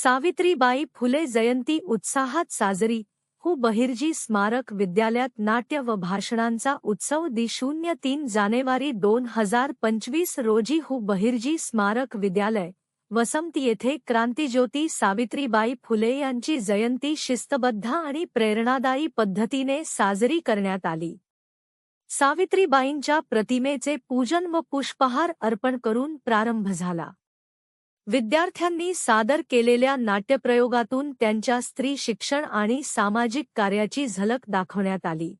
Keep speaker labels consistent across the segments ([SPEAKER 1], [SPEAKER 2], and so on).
[SPEAKER 1] सावित्रीबाई फुले जयंती उत्साहात साजरी. हु बहिर्जी स्मारक विद्यालयात नाट्य व भाषणांचा उत्सव 03 जानेवारी 2025 रोजी हु बहिर्जी स्मारक विद्यालय, वसमत येथे क्रांतिज्योती सावित्रीबाई फुले यांची जयंती शिस्तबद्ध आणि प्रेरणादायी पद्धतीने साजरी करण्यात आली. सावित्रीबाईंच्या प्रतिमेचे पूजन व पुष्पहार अर्पण करून प्रारंभ झाला. विद्यार्थ्यांनी सादर केलेल्या नाट्यप्रयोगातून त्यांच्या स्त्री शिक्षण आणि सामाजिक कार्याची झलक दाखवण्यात आली.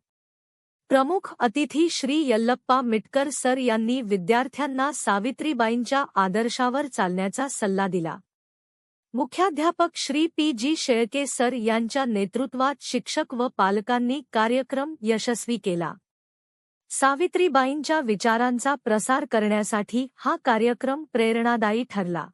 [SPEAKER 1] प्रमुख अतिथी श्री यल्लप्पा मिटकर सर यांनी विद्यार्थ्यांना सावित्रीबाईंच्या आदर्शावर चालण्याचा सल्ला दिला. मुख्याध्यापक श्री पी.जी. शेळके सर यांच्या नेतृत्वात शिक्षक व पालकांनी कार्यक्रम यशस्वी केला. सावित्रीबाईंच्या विचारांचा प्रसार करण्यासाठी हा कार्यक्रम प्रेरणादायी ठरला.